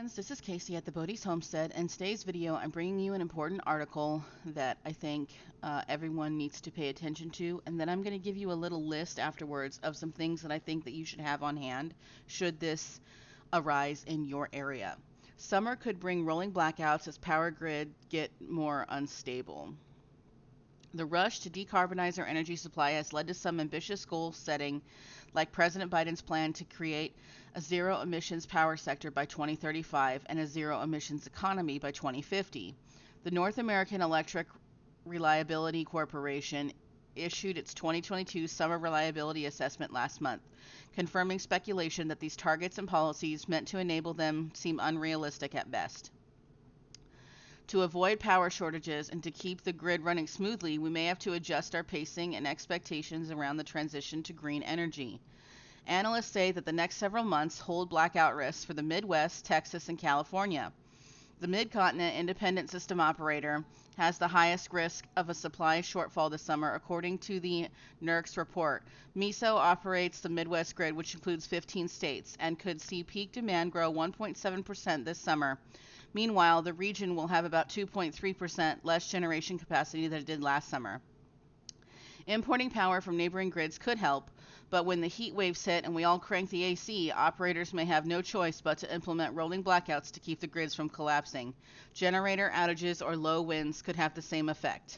friends, this is Casey at the Bodie's Homestead, and today's video I'm bringing you an important article that I think everyone needs to pay attention to, and then I'm going to give you a little list afterwards of some things that I think that you should have on hand should this arise in your area. Summer could bring rolling blackouts as power grid get more unstable. The rush to decarbonize our energy supply has led to some ambitious goal setting, like President Biden's plan to create a zero emissions power sector by 2035 and a zero emissions economy by 2050. The North American Electric Reliability Corporation issued its 2022 Summer Reliability Assessment last month, confirming speculation that these targets and policies meant to enable them seem unrealistic at best. To avoid power shortages and to keep the grid running smoothly, we may have to adjust our pacing and expectations around the transition to green energy. Analysts say that the next several months hold blackout risks for the Midwest, Texas, and California. The Mid-Continent Independent System Operator has the highest risk of a supply shortfall this summer, according to the NERC's report. MISO operates the Midwest grid, which includes 15 states, and could see peak demand grow 1.7% this summer. Meanwhile, the region will have about 2.3% less generation capacity than it did last summer. Importing power from neighboring grids could help, but when the heat waves hit and we all crank the AC, operators may have no choice but to implement rolling blackouts to keep the grids from collapsing. Generator outages or low winds could have the same effect.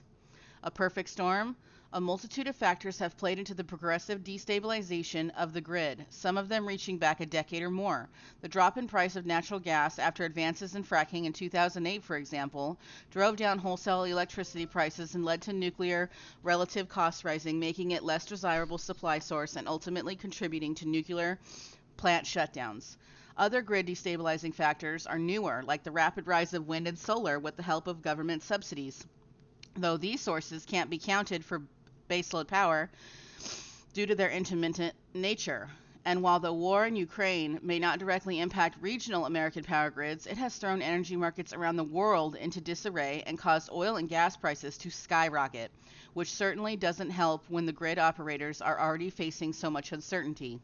A perfect storm? A multitude of factors have played into the progressive destabilization of the grid, some of them reaching back a decade or more. The drop in price of natural gas after advances in fracking in 2008, for example, drove down wholesale electricity prices and led to nuclear relative cost rising, making it less desirable supply source and ultimately contributing to nuclear plant shutdowns. Other grid destabilizing factors are newer, like the rapid rise of wind and solar with the help of government subsidies. Though these sources can't be counted for baseload power due to their intermittent nature. And while the war in Ukraine may not directly impact regional American power grids, it has thrown energy markets around the world into disarray and caused oil and gas prices to skyrocket, which certainly doesn't help when the grid operators are already facing so much uncertainty.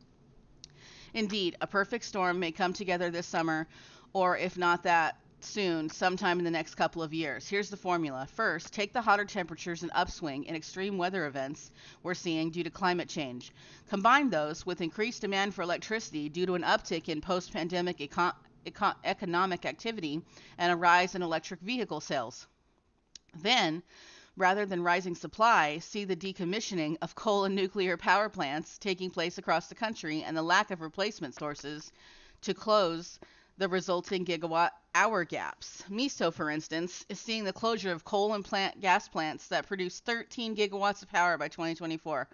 Indeed, a perfect storm may come together this summer, or if not that, soon, sometime in the next couple of years. Here's the formula. First, take the hotter temperatures and upswing in extreme weather events we're seeing due to climate change. Combine those with increased demand for electricity due to an uptick in post-pandemic economic activity and a rise in electric vehicle sales. Then, rather than rising supply, see the decommissioning of coal and nuclear power plants taking place across the country and the lack of replacement sources to close the resulting gigawatt-hour gaps. MISO, for instance, is seeing the closure of coal and gas plants that produce 13 gigawatts of power by 2024,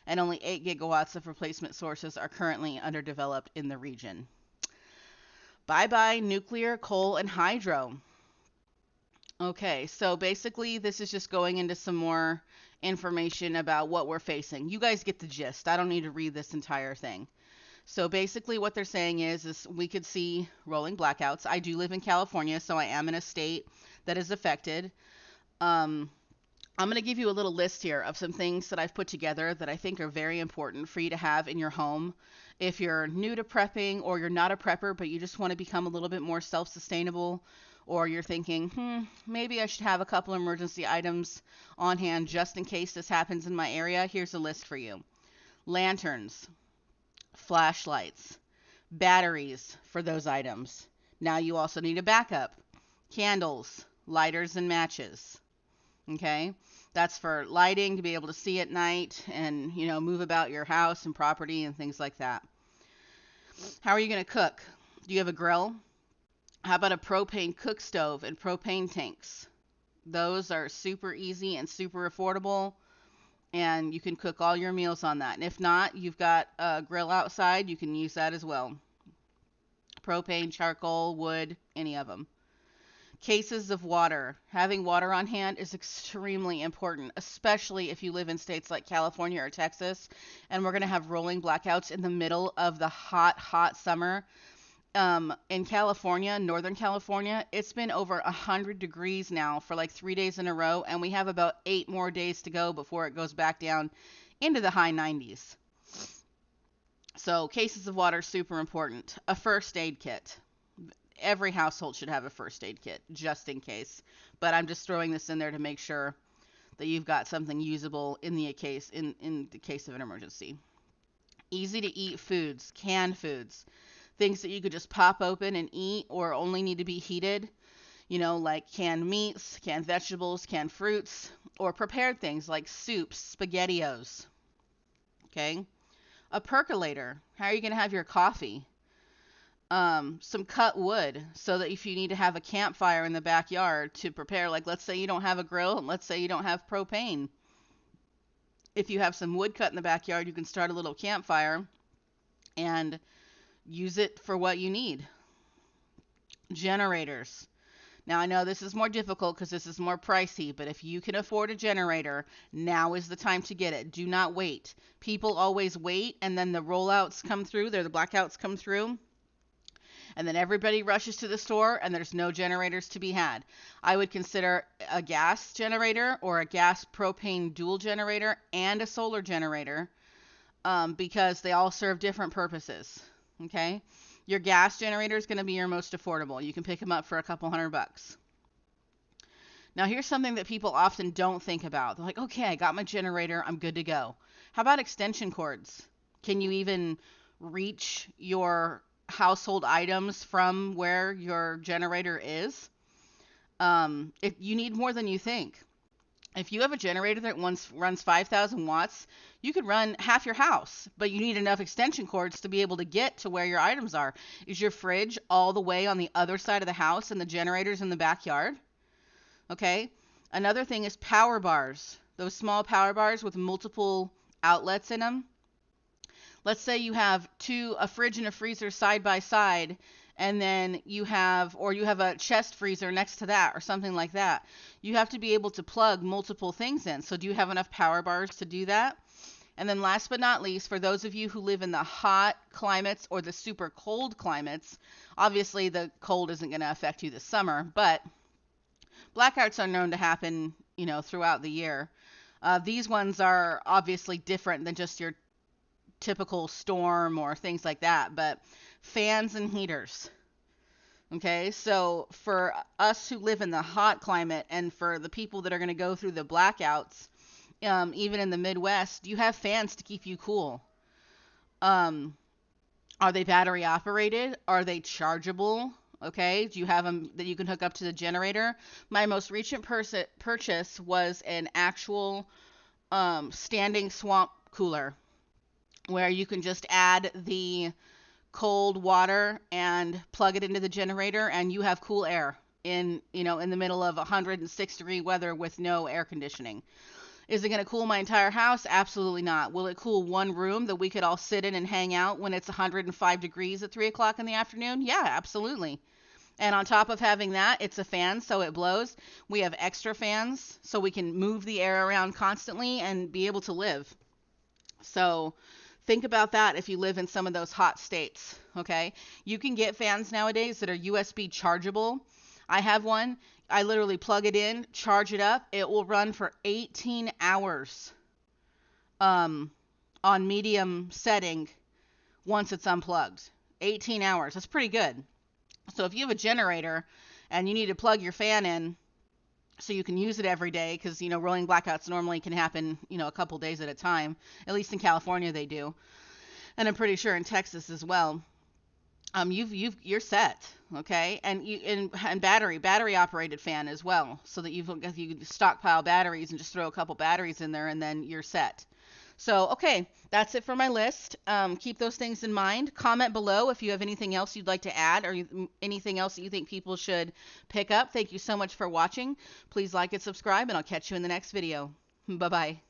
and only 8 gigawatts of replacement sources are currently underdeveloped in the region. Bye-bye nuclear, coal, and hydro. Okay, so basically this is just going into some more information about what we're facing. You guys get the gist. I don't need to read this entire thing. So basically what they're saying is we could see rolling blackouts. I do live in California, so I am in a state that is affected. I'm going to give you a little list here of some things that I've put together that I think are very important for you to have in your home. If you're new to prepping or you're not a prepper, but you just want to become a little bit more self-sustainable, or you're thinking, maybe I should have a couple emergency items on hand just in case this happens in my area, here's a list for you. Lanterns, flashlights, batteries for those items. Now you also need a backup. Candles, lighters, and matches. Okay? That's for lighting, to be able to see at night and, move about your house and property and things like that. How are you going to cook? Do you have a grill? How about a propane cook stove and propane tanks? Those are super easy and super affordable, and you can cook all your meals on that. And if not, you've got a grill outside, you can use that as well. Propane, charcoal, wood, any of them. Cases of water. Having water on hand is extremely important, especially if you live in states like California or Texas, and we're going to have rolling blackouts in the middle of the hot, hot summer. In California, Northern California, it's been over 100 degrees now for like 3 days in a row, and we have about 8 more days to go before it goes back down into the high 90s. So cases of water, super important. A first aid kit. every household should have a first aid kit just in case. But I'm just throwing this in there to make sure that you've got something usable in the case of an emergency. Easy to eat foods, canned foods, things that you could just pop open and eat or only need to be heated, like canned meats, canned vegetables, canned fruits, or prepared things like soups, SpaghettiOs. Okay? A percolator. How are you going to have your coffee? Some cut wood so that if you need to have a campfire in the backyard to prepare, like let's say you don't have a grill and let's say you don't have propane. If you have some wood cut in the backyard, you can start a little campfire and use it for what you need. Generators. Now I know this is more difficult because this is more pricey, but if you can afford a generator, now is the time to get it. Do not wait. People always wait and then the rollouts come through, the blackouts come through. And then everybody rushes to the store and there's no generators to be had. I would consider a gas generator or a gas propane dual generator and a solar generator because they all serve different purposes. Okay? Your gas generator is going to be your most affordable. You can pick them up for a couple $100. Now here's something that people often don't think about. They're like, okay, I got my generator, I'm good to go. How about extension cords? Can you even reach your household items from where your generator is? If you need more than you think. If you have a generator that runs 5,000 watts, you could run half your house, but you need enough extension cords to be able to get to where your items are. Is your fridge all the way on the other side of the house and the generator's in the backyard? Okay. Another thing is power bars. Those small power bars with multiple outlets in them. Let's say you have a fridge and a freezer side by side, and then you have a chest freezer next to that or something like that. You have to be able to plug multiple things in. So do you have enough power bars to do that? And then last but not least, for those of you who live in the hot climates or the super cold climates, obviously the cold isn't going to affect you this summer, but blackouts are known to happen, throughout the year. These ones are obviously different than just your typical storm or things like that, but fans and heaters. Okay, so for us who live in the hot climate and for the people that are going to go through the blackouts, even in the Midwest, you have fans to keep you cool. Are they battery operated? Are they chargeable? Okay, do you have them that you can hook up to the generator? My most recent purchase was an actual standing swamp cooler, where you can just add the cold water and plug it into the generator and you have cool air in the middle of 106-degree weather with no air conditioning. Is it going to cool my entire house? Absolutely not. Will it cool one room that we could all sit in and hang out when it's 105 degrees at 3 o'clock in the afternoon? Yeah, absolutely. And on top of having that, it's a fan, so it blows. We have extra fans, so we can move the air around constantly and be able to live. So think about that if you live in some of those hot states, okay? You can get fans nowadays that are USB chargeable. I have one. I literally plug it in, charge it up. It will run for 18 hours on medium setting once it's unplugged. 18 hours. That's pretty good. So if you have a generator and you need to plug your fan in so you can use it every day, because, rolling blackouts normally can happen, a couple days at a time. At least in California they do. And I'm pretty sure in Texas as well. You're set, okay? And battery operated fan as well, so that you stockpile batteries and just throw a couple batteries in there and then you're set. So, okay, that's it for my list. Keep those things in mind. Comment below if you have anything else you'd like to add or anything else that you think people should pick up. Thank you so much for watching. Please like and subscribe, and I'll catch you in the next video. Bye-bye.